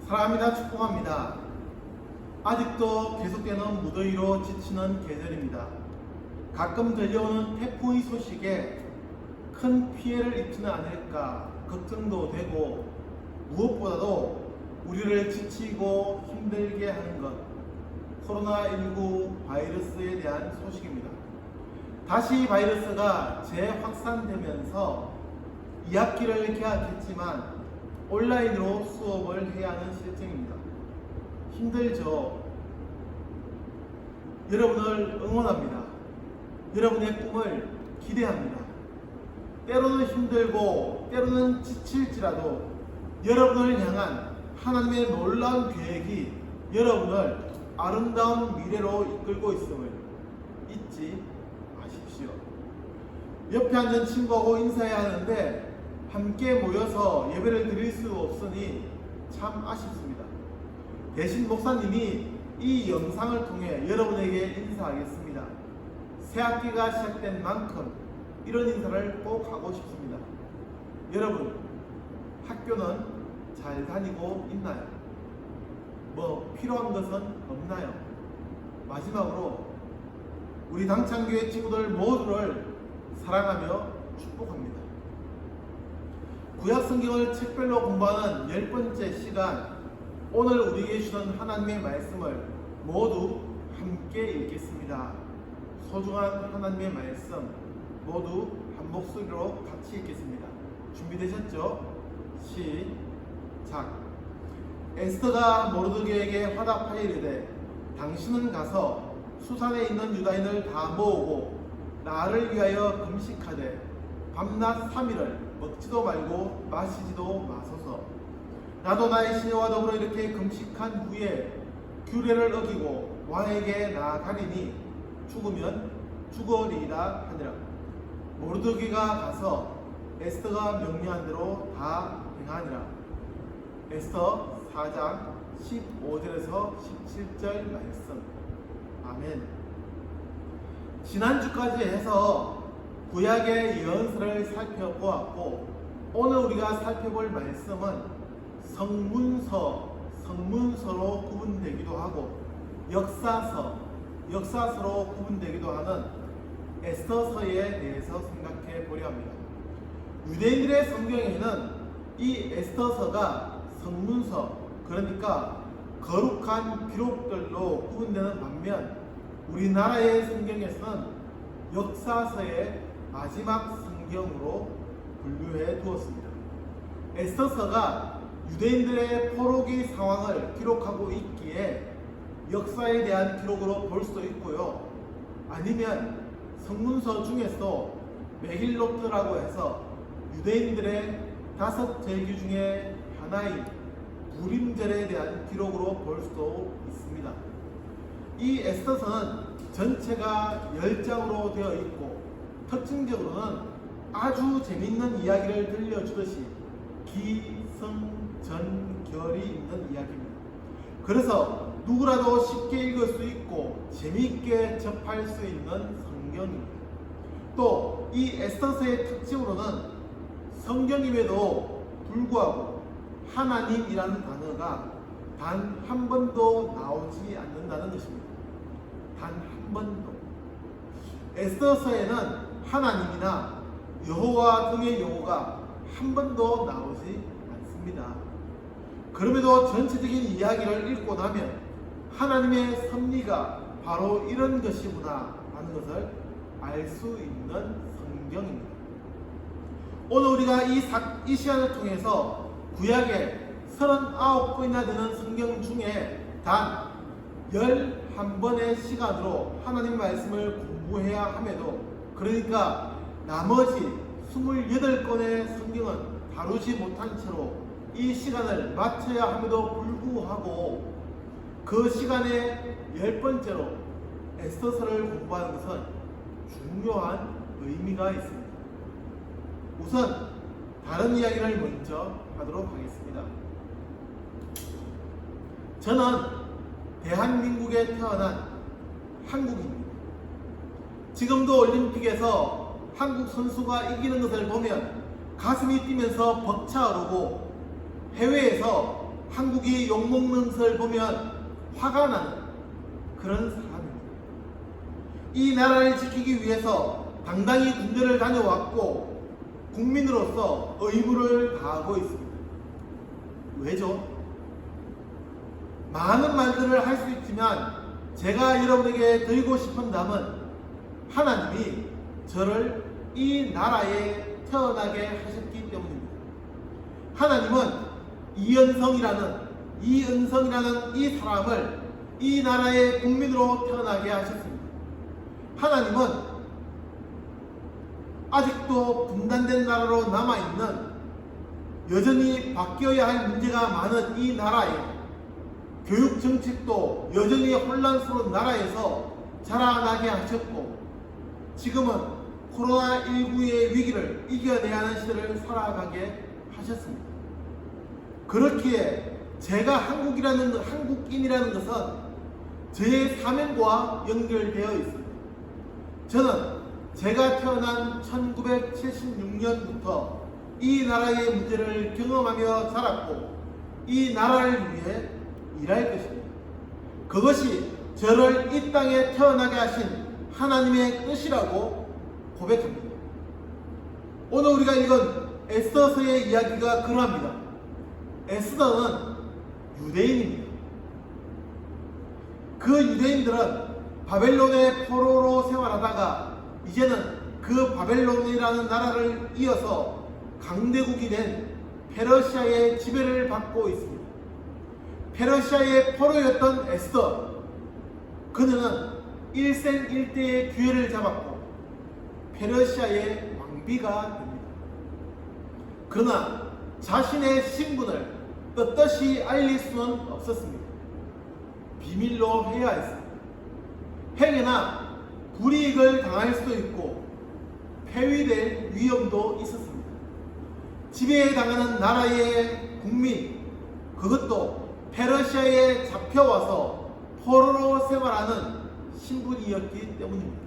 사랑합니다. 축복합니다. 아직도 계속되는 무더위로 지치는 계절입니다. 가끔 들려오는 태풍의 소식에 큰 피해를 입지는 않을까 걱정도 되고, 무엇보다도 우리를 지치고 힘들게 하는 것, 코로나19 바이러스에 대한 소식입니다. 다시 바이러스가 재확산되면서 2학기를 개학했지만 온라인으로 수업을 해야 하는 실정입니다. 힘들죠? 여러분을 응원합니다. 여러분의 꿈을 기대합니다. 때로는 힘들고 때로는 지칠지라도 여러분을 향한 하나님의 놀라운 계획이 여러분을 아름다운 미래로 이끌고 있음을 잊지 마십시오. 옆에 앉은 친구하고 인사해야 하는데 함께 모여서 예배를 드릴 수 없으니 참 아쉽습니다. 대신 목사님이 이 영상을 통해 여러분에게 인사하겠습니다. 새 학기가 시작된 만큼 이런 인사를 꼭 하고 싶습니다. 여러분, 학교는 잘 다니고 있나요? 뭐 필요한 것은 없나요? 마지막으로 우리 당창교회 친구들 모두를 사랑하며 축복합니다. 구약 성경을 책별로 공부하는 10번째 시간, 오늘 우리에게 주신 하나님의 말씀을 모두 함께 읽겠습니다. 소중한 하나님의 말씀 모두 한 목소리로 같이 읽겠습니다. 준비되셨죠? 시작. 에스더가 모르드게에게 화답하여 이르되, 당신은 가서 수산에 있는 유다인을 다 모으고 나를 위하여 금식하되 밤낮 3일을 먹지도 말고 마시지도 마소서. 나도 나의 시녀와 더불어 이렇게 금식한 후에 규례를 어기고 왕에게 나아가리니 죽으면 죽으리이다 하니라. 모르드게가 가서 에스더가 명령한 대로 다 행하니라. 에스더 4장 15절에서 17절 말씀. 아멘. 지난주까지 해서 구약의 예언서를 살펴보았고, 오늘 우리가 살펴볼 말씀은 성문서로 구분되기도 하고 역사서로 구분되기도 하는 에스더서에 대해서 생각해 보려 합니다. 유대인들의 성경에는 이 에스더서가 성문서, 그러니까 거룩한 기록들로 구분되는 반면, 우리나라의 성경에서는 역사서의 마지막 성경으로 분류해 두었습니다. 에스더서가 유대인들의 포로기 상황을 기록하고 있기에 역사에 대한 기록으로 볼 수도 있고요, 아니면 성문서 중에서 메길노트라고 해서 유대인들의 5절기 중에 하나인 불임절에 대한 기록으로 볼 수도 있습니다. 이 에스더서는 전체가 10장으로 되어 있고, 특징적으로는 아주 재밌는 이야기를 들려주듯이 기승전결이 있는 이야기입니다. 그래서 누구라도 쉽게 읽을 수 있고 재미있게 접할 수 있는 성경입니다. 또 이 에스더서의 특징으로는 성경임에도 불구하고 하나님이라는 단어가 단 한 번도 나오지 않는다는 것입니다. 단 한 번도. 에스더서에는 하나님이나 여호와 등의 용어가 한 번도 나오지 않습니다. 그럼에도 전체적인 이야기를 읽고 나면 하나님의 섭리가 바로 이런 것이구나 하는 것을 알 수 있는 성경입니다. 오늘 우리가 이 시간을 통해서 구약의 39권이나 되는 성경 중에 단 11번의 시간으로 하나님 말씀을 공부해야 함에도, 그러니까 나머지 28권의 성경은 다루지 못한 채로 이 시간을 마쳐야 함에도 불구하고 그 시간의 10번째로 에스더서를 공부하는 것은 중요한 의미가 있습니다. 우선 다른 이야기를 먼저 하도록 하겠습니다. 저는 대한민국에 태어난 한국인입니다. 지금도 올림픽에서 한국 선수가 이기는 것을 보면 가슴이 뛰면서 벅차오르고, 해외에서 한국이 욕먹는 것을 보면 화가 나는 그런 사람입니다. 이 나라를 지키기 위해서 당당히 군대를 다녀왔고 국민으로서 의무를 다하고 있습니다. 왜죠? 많은 말들을 할 수 있지만 제가 여러분에게 드리고 싶은 답은 하나님이 저를 이 나라에 태어나게 하셨기 때문입니다. 하나님은 이은성이라는 이 사람을 이 나라의 국민으로 태어나게 하셨습니다. 하나님은 아직도 분단된 나라로 남아있는 여전히 바뀌어야 할 문제가 많은 이 나라에 교육 정책도 여전히 혼란스러운 나라에서 자라나게 하셨고 지금은 코로나19의 위기를 이겨내야 하는 시대를 살아가게 하셨습니다. 그렇기에 제가 한국인이라는 것은 저의 사명과 연결되어 있습니다. 저는 제가 태어난 1976년부터 이 나라의 문제를 경험하며 자랐고 이 나라를 위해 일할 것입니다. 그것이 저를 이 땅에 태어나게 하신 하나님의 뜻이라고 고백합니다. 오늘 우리가 읽은 에스더서의 이야기가 그러합니다. 에스더는 유대인입니다. 그 유대인들은 바벨론의 포로로 생활하다가 이제는 그 바벨론이라는 나라를 이어서 강대국이 된 페르시아의 지배를 받고 있습니다. 페르시아의 포로였던 에스더, 그녀는 일생일대의 기회를 잡았고 페르시아의 왕비가 됩니다. 그러나 자신의 신분을 떳떳이 알릴 수는 없었습니다. 비밀로 해야 했습니다. 행여나 불이익을 당할 수도 있고 폐위될 위험도 있었습니다. 지배당하는 나라의 국민, 그것도 페르시아에 잡혀와서 포로로 생활하는 신분이었기 때문입니다.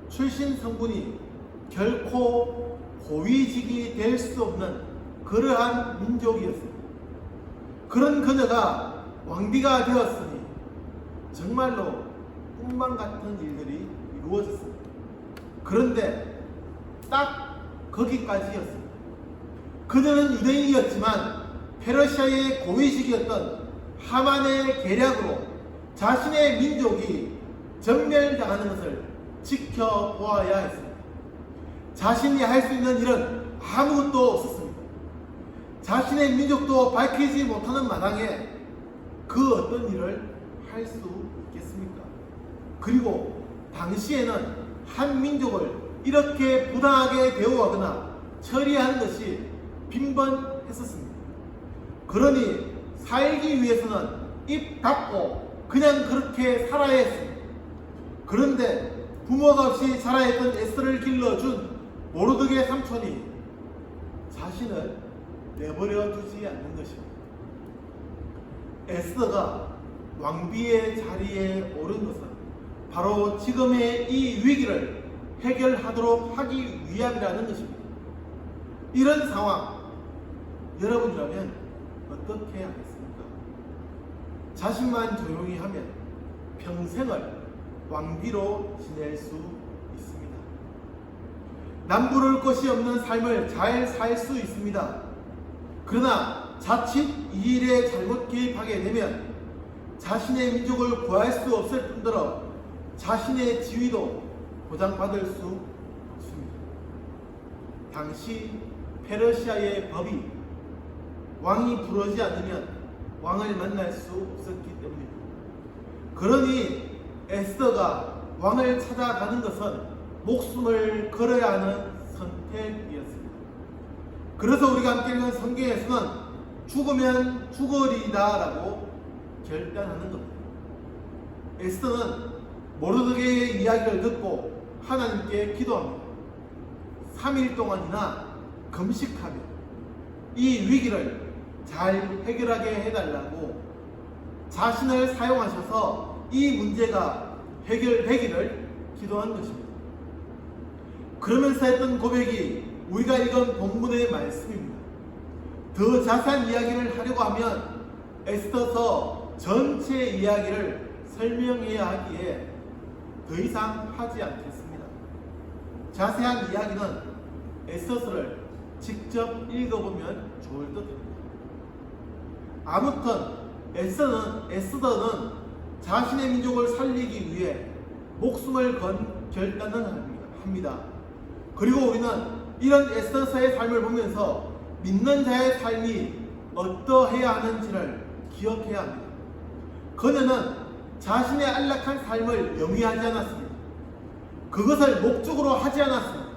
출신 성분이 결코 고위직이 될 수 없는 그러한 민족이었습니다. 그런 그녀가 왕비가 되었으니 정말로 꿈만 같은 일들이 이루어졌습니다. 그런데 딱 거기까지였습니다. 그녀는 유대인이었지만 페르시아의 고위직이었던 하만의 계략으로 자신의 민족이 전멸당하는 것을 지켜보아야 했습니다. 자신이 할 수 있는 일은 아무것도 없었습니다. 자신의 민족도 밝히지 못하는 마당에 그 어떤 일을 할 수 있겠습니까? 그리고 당시에는 한 민족을 이렇게 부당하게 대우하거나 처리하는 것이 빈번했었습니다. 그러니 살기 위해서는 입 닫고 그냥 그렇게 살아야 했습니다. 그런데 부모가 없이 자라했던 에스더를 길러준 모르드게 삼촌이 자신을 내버려 두지 않는 것입니다. 에스더가 왕비의 자리에 오른 것은 바로 지금의 이 위기를 해결하도록 하기 위함이라는 것입니다. 이런 상황, 여러분이라면 어떻게 하겠습니까? 자신만 조용히 하면 평생을 왕비로 지낼 수 있습니다. 남부를 것이 없는 삶을 잘 살 수 있습니다. 그러나 자칫 이 일에 잘못 개입하게 되면 자신의 민족을 구할 수 없을 뿐더러 자신의 지위도 보장받을 수 없습니다. 당시 페르시아의 법이 왕이 부르지 않으면 왕을 만날 수 없었기 때문입니다. 그러니 에스더가 왕을 찾아가는 것은 목숨을 걸어야 하는 선택이었습니다. 그래서 우리가 함께 읽은 성경에서는 죽으면 죽으리다 라고 결단하는 겁니다. 에스더는 모르드게의 이야기를 듣고 하나님께 기도합니다. 3일 동안이나 금식하며 이 위기를 잘 해결하게 해달라고 자신을 사용하셔서 이 문제가 해결되기를 기도한 것입니다. 그러면서 했던 고백이 우리가 읽은 본문의 말씀입니다. 더 자세한 이야기를 하려고 하면 에스더서 전체 이야기를 설명해야 하기에 더 이상 하지 않겠습니다. 자세한 이야기는 에스더서를 직접 읽어보면 좋을 듯합니다. 아무튼 에스더는 자신의 민족을 살리기 위해 목숨을 건 결단을 합니다. 그리고 우리는 이런 에스더서의 삶을 보면서 믿는 자의 삶이 어떠해야 하는지를 기억해야 합니다. 그녀는 자신의 안락한 삶을 영위하지 않았습니다. 그것을 목적으로 하지 않았습니다.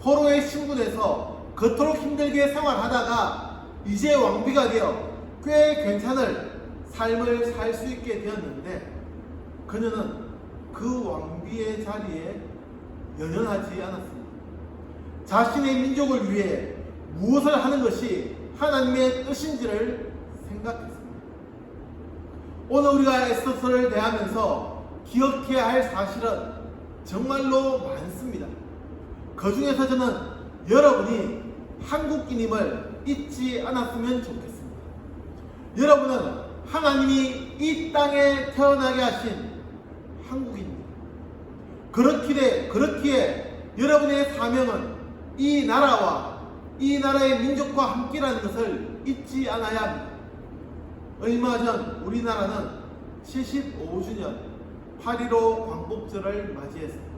포로의 신분에서 그토록 힘들게 생활하다가 이제 왕비가 되어 꽤 괜찮은 삶을 살 수 있게 되었는데 그녀는 그 왕비의 자리에 연연하지 않았습니다. 자신의 민족을 위해 무엇을 하는 것이 하나님의 뜻인지를 생각했습니다. 오늘 우리가 에스더서를 대하면서 기억해야 할 사실은 정말로 많습니다. 그 중에서 저는 여러분이 한국인임을 잊지 않았으면 좋겠습니다. 여러분은 하나님이 이 땅에 태어나게 하신 한국인입니다. 그렇기에 여러분의 사명은 이 나라와 이 나라의 민족과 함께라는 것을 잊지 않아야 합니다. 얼마 전 우리나라는 75주년 8.15 광복절을 맞이했습니다.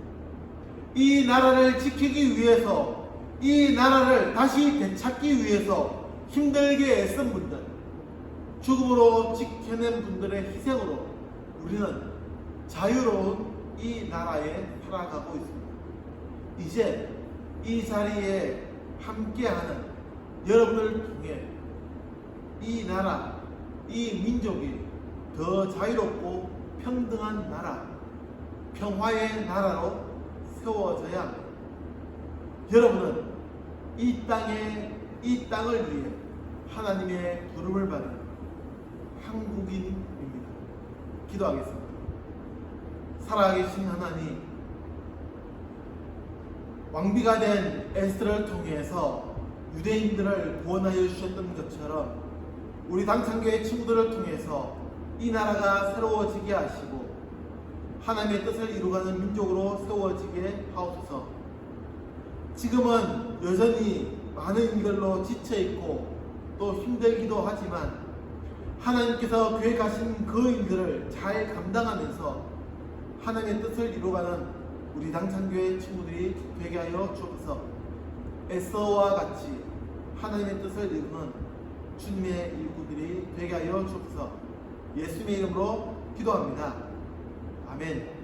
이 나라를 지키기 위해서, 이 나라를 다시 되찾기 위해서 힘들게 애쓴 분들, 죽음으로 지켜낸 분들의 희생으로 우리는 자유로운 이 나라에 살아가고 있습니다. 이제 이 자리에 함께하는 여러분을 통해 이 나라, 이 민족이 더 자유롭고 평등한 나라, 평화의 나라로 세워져야 합니다. 여러분은 이 땅을 위해 하나님의 부름을 받은 한국인입니다. 기도하겠습니다. 살아계신 하나님, 왕비가 된 에스더를 통해서 유대인들을 구원하여 주셨던 것처럼 우리 당창교회 친구들을 통해서 이 나라가 새로워지게 하시고 하나님의 뜻을 이루가는 민족으로 세워지게 하옵소서. 지금은 여전히 많은 일들로 지쳐있고 또 힘들기도 하지만 하나님께서 계획하신 그 일들을 잘 감당하면서 하나님의 뜻을 이루가는 우리 당창교회 친구들이 되게 하여 주옵소서. 에스더와 같이 하나님의 뜻을 이루는 주님의 일구들이 되게 하여 주옵소서. 예수님의 이름으로 기도합니다. 아멘.